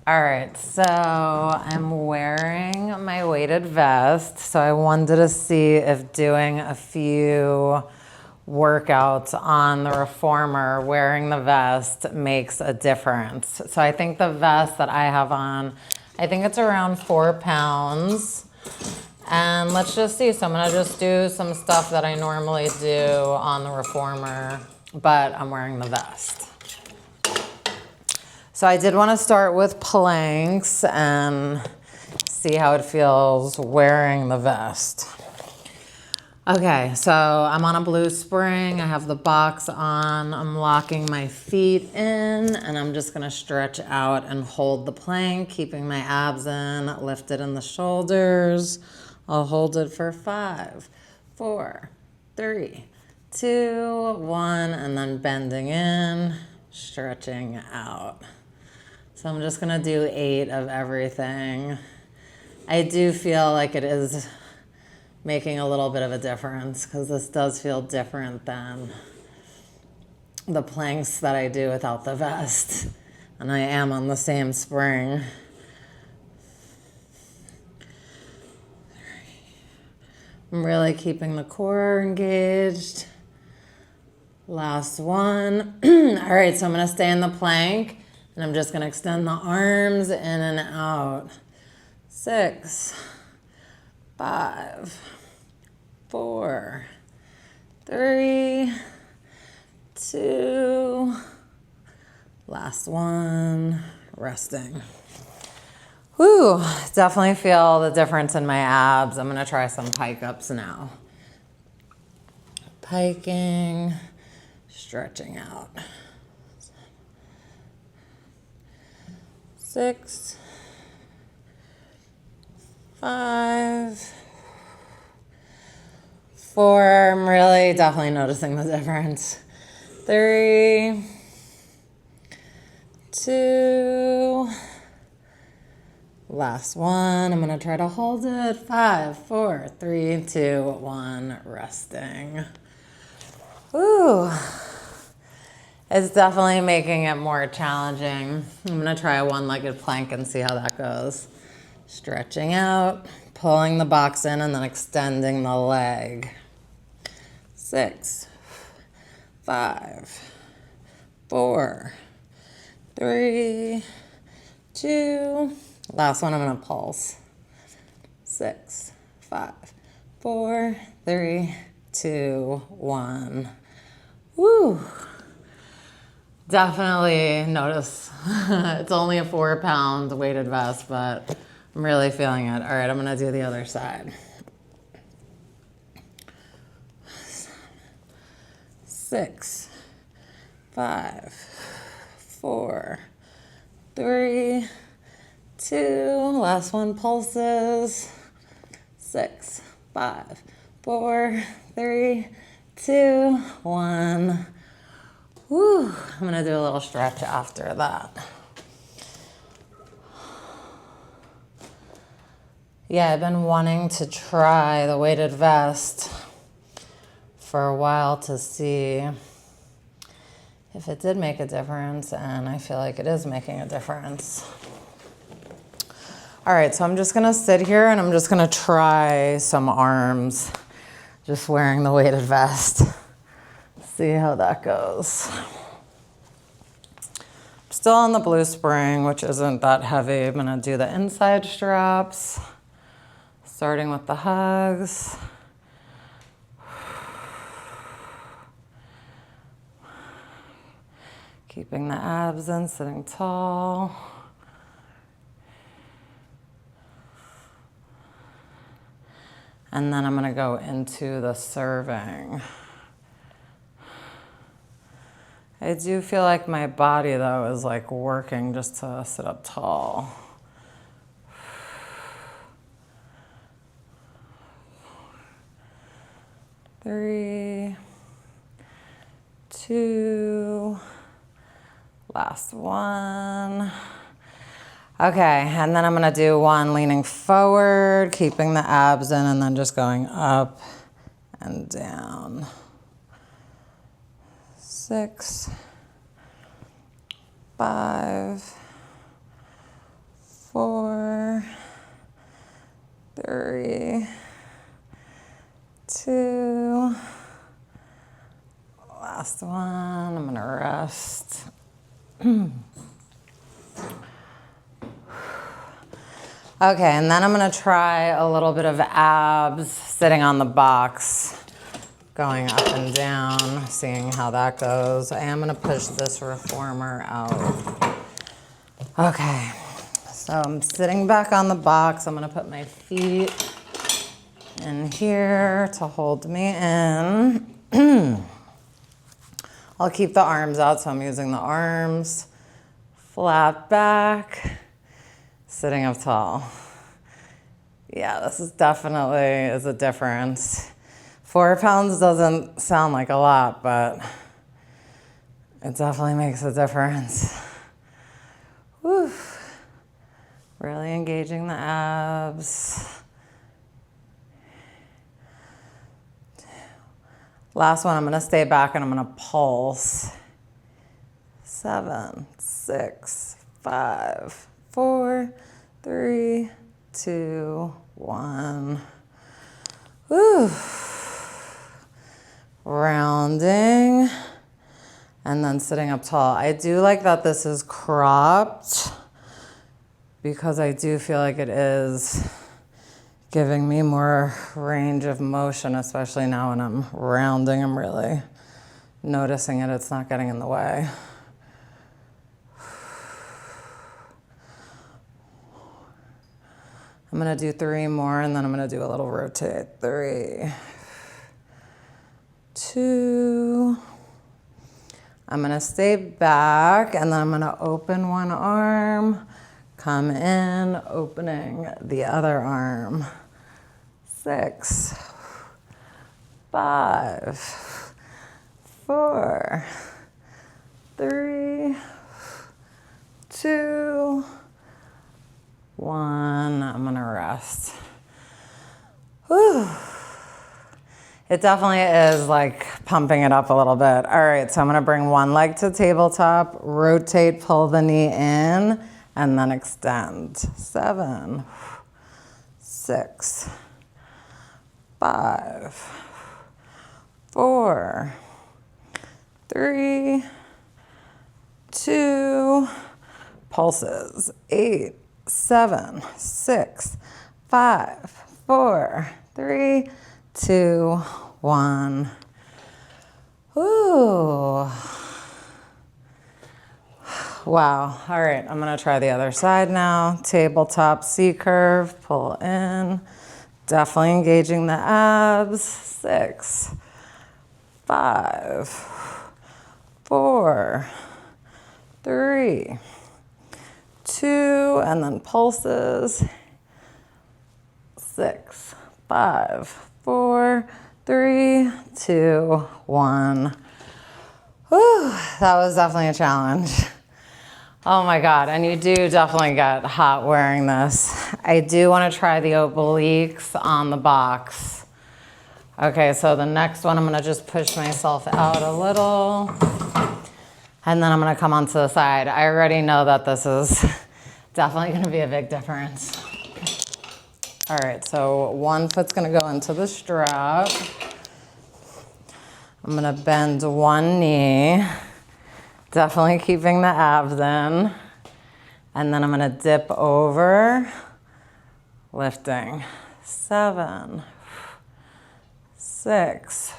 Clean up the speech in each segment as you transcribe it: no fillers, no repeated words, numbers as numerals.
All right, so I'm wearing my weighted vest. So I wanted to see if doing a few workouts on the reformer wearing the vest makes a difference. So I think the vest that I have on, I think it's around 4 pounds. And let's just see. So I'm gonna just do some stuff that I normally do on the reformer, but I'm wearing the vest. So I did want to start with planks and see how it feels wearing the vest. Okay, so I'm on a blue spring. I have the box on. I'm locking my feet in, and I'm just gonna stretch out and hold the plank, keeping my abs in, lifted in the shoulders. I'll hold it for 5, 4, 3, 2, 1, and then bending in, stretching out. So I'm just gonna do 8 of everything. I do feel like it is making a little bit of a difference because this does feel different than the planks that I do without the vest. And I am on the same spring. I'm really keeping the core engaged. Last one. All right, so I'm gonna stay in the plank. And I'm just gonna extend the arms in and out. 6, 5, 4, 3, 2, last one, resting. Whew, definitely feel the difference in my abs. I'm gonna try some pike ups now. Piking, stretching out. 6, 5, 4. I'm really definitely noticing the difference. 3, 2. Last one. I'm gonna try to hold it. 5, 4, 3, 2, 1. Resting. Ooh. It's definitely making it more challenging. I'm gonna try a one-legged plank and see how that goes. Stretching out, pulling the box in, and then extending the leg. 6, 5, 4, 3, 2. Last one, I'm gonna pulse. 6, 5, 4, 3, 2, 1. Woo. Definitely notice it's only a 4 pound weighted vest, but I'm really feeling it. All right, I'm gonna do the other side. 6, 5, 4, 3, 2. Last one pulses. 6, 5, 4, 3, 2, 1. Whew, I'm gonna do a little stretch after that. Yeah, I've been wanting to try the weighted vest for a while to see if it did make a difference, and I feel like it is making a difference. All right, so I'm just gonna sit here and I'm just gonna try some arms, just wearing the weighted vest. See how that goes. I'm still on the blue spring, which isn't that heavy. I'm gonna do the inside straps, starting with the hugs. Keeping the abs in, sitting tall. And then I'm gonna go into the serving. I do feel like my body, though, is like working just to sit up tall. Three, 2, last one. Okay, and then I'm gonna do one leaning forward, keeping the abs in, and then just going up and down. 6, 5, 4, 3, 2. Last one, I'm gonna rest. Okay, and then I'm gonna try a little bit of abs sitting on the box, going up and down, seeing how that goes. I am gonna push this reformer out. Okay, so I'm sitting back on the box. I'm gonna put my feet in here to hold me in. I'll keep the arms out, so I'm using the arms. Flat back, sitting up tall. Yeah, this is definitely a difference. 4 pounds doesn't sound like a lot, but it definitely makes a difference. Whew. Really engaging the abs. Last one, I'm gonna stay back and I'm gonna pulse. 7, 6, 5, 4, 3, 2, 1. Woo. Rounding and then sitting up tall. I do like that this is cropped because I do feel like it is giving me more range of motion, especially now when I'm rounding. I'm really noticing it. It's not getting in the way. I'm gonna do 3 more and then I'm gonna do a little rotate. 3, 2. I'm gonna stay back and then I'm gonna open one arm, come in, opening the other arm. 6, 5, 4, 3, 2, 1. I'm gonna rest. Whew. It definitely is like pumping it up a little bit. All right, so I'm gonna bring one leg to tabletop, rotate, pull the knee in, and then extend. 7, 6, 5, 4, 3, 2, pulses. 8, 7, 6, 5, 4, 3, 2, 1. Ooh. Wow. All right, I'm gonna try the other side now. Tabletop C curve, pull in. Definitely engaging the abs. 6, 5, 4, 3, 2, and then pulses. 6, 5, 4, 3, 2, 1. Whew, that was definitely a challenge. Oh my God, and you do definitely get hot wearing this. I do want to try the obliques on the box. Okay, so the next one, I'm gonna just push myself out a little, and then I'm gonna come onto the side. I already know that this is definitely gonna be a big difference. All right, so one foot's gonna go into the strap. I'm gonna bend one knee, definitely keeping the abs in. And then I'm gonna dip over, lifting. 7, 6,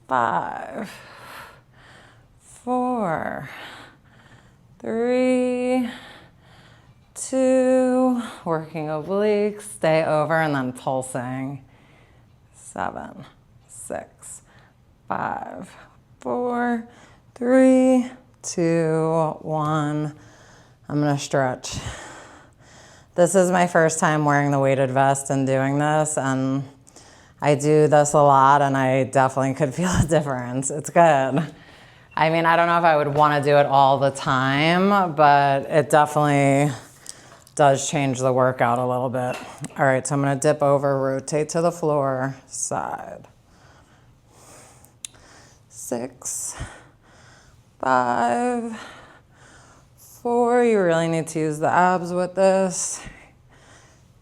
5, 4, 3, 2, working obliques, stay over and then pulsing. 7, 6, 5, 4, 3, 2, 1. I'm gonna stretch. This is my first time wearing the weighted vest and doing this, and I do this a lot and I definitely could feel a difference. It's good. I mean, I don't know if I would wanna do it all the time, but it definitely does change the workout a little bit. All right, so I'm gonna dip over, rotate to the floor, side. 6, 5, 4, you really need to use the abs with this.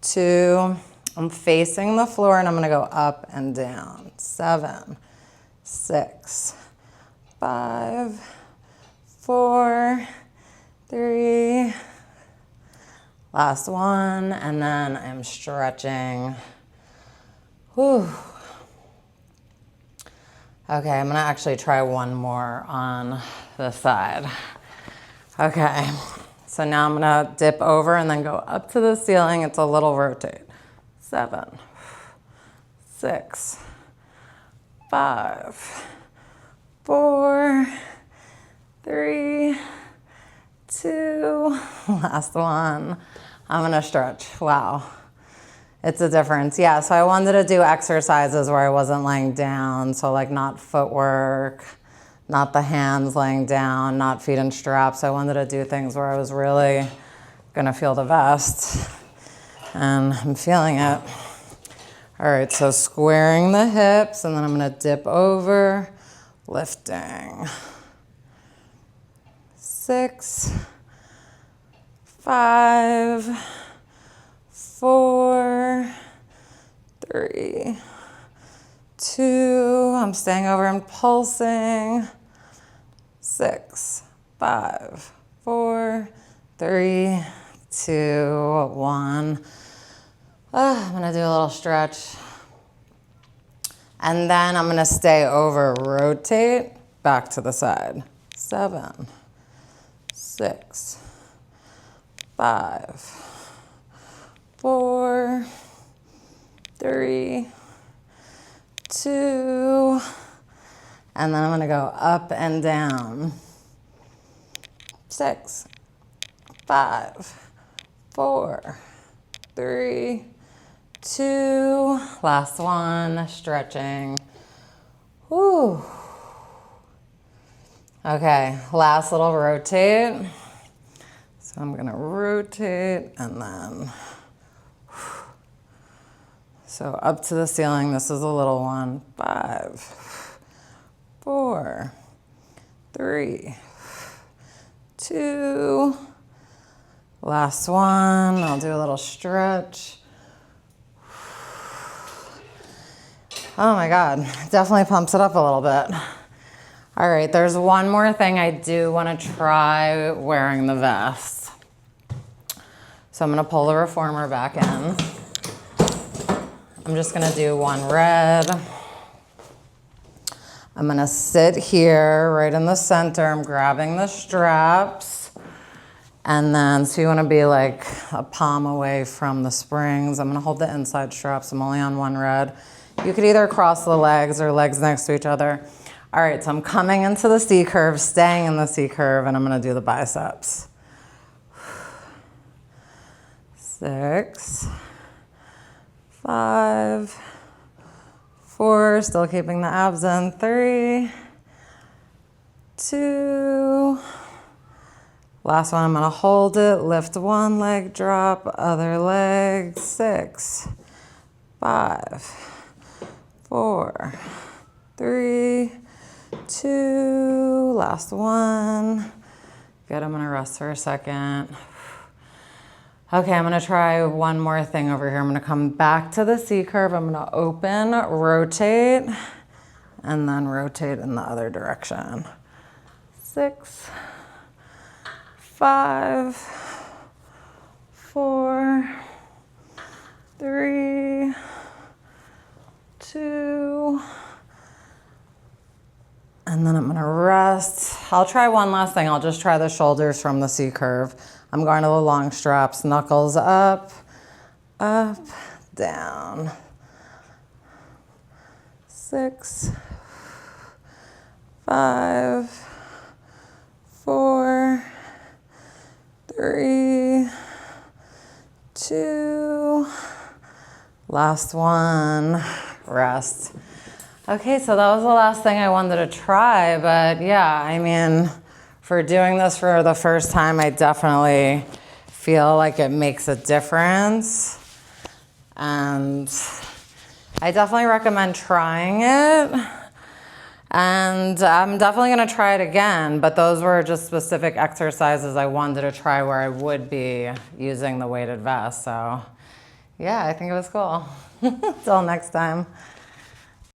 2, I'm facing the floor and I'm gonna go up and down. 7, 6, 5, 4, 3, last one, and then I'm stretching. Whew. Okay, I'm gonna actually try one more on this side. Okay, so now I'm gonna dip over and then go up to the ceiling. It's a little rotate. 7, 6, 5, 4, 3, 2, last one. I'm gonna stretch. Wow. It's a difference. Yeah, so I wanted to do exercises where I wasn't laying down. So like not footwork, not the hands laying down, not feet in straps. I wanted to do things where I was really gonna feel the vest. And I'm feeling it. All right, so squaring the hips, and then I'm gonna dip over, lifting. 6, 5, 4, 3, 2, I'm staying over and pulsing. 6, 5, 4, 3, 2, 1. I'm gonna do a little stretch. And then I'm gonna stay over, rotate, back to the side. 7, 6, 5, 4, 3, 2, and then I'm gonna go up and down. 6, 5, 4, 3, 2, last one, stretching. Whew. Okay, last little rotate. So I'm gonna rotate and then, so up to the ceiling, this is a little one. 5, 4, 3, 2, last one. I'll do a little stretch. Oh my God, definitely pumps it up a little bit. All right, there's one more thing I do want to try wearing the vest. So I'm gonna pull the reformer back in. I'm just gonna do one red. I'm gonna sit here right in the center. I'm grabbing the straps. And then, so you wanna be like a palm away from the springs. I'm gonna hold the inside straps. I'm only on one red. You could either cross the legs or legs next to each other. All right, so I'm coming into the C curve, staying in the C curve, and I'm gonna do the biceps. 6, 5, 4, still keeping the abs in. 3, 2, last one, I'm gonna hold it, lift one leg, drop, other leg. 6, 5, 4, 3, 2, last one. Good, I'm gonna rest for a second. Okay, I'm gonna try one more thing over here. I'm gonna come back to the C curve. I'm gonna open, rotate, and then rotate in the other direction. 6, 5, 4, 3, 2, and then I'm gonna rest. I'll try one last thing. I'll just try the shoulders from the C curve. I'm going to the long straps, knuckles up, up, down. 6, 5, 4, 3, 2, last one, rest. Okay, so that was the last thing I wanted to try, but yeah, I mean, for doing this for the first time, I definitely feel like it makes a difference. And I definitely recommend trying it. And I'm definitely gonna try it again, but those were just specific exercises I wanted to try where I would be using the weighted vest. So yeah, I think it was cool. Till next time.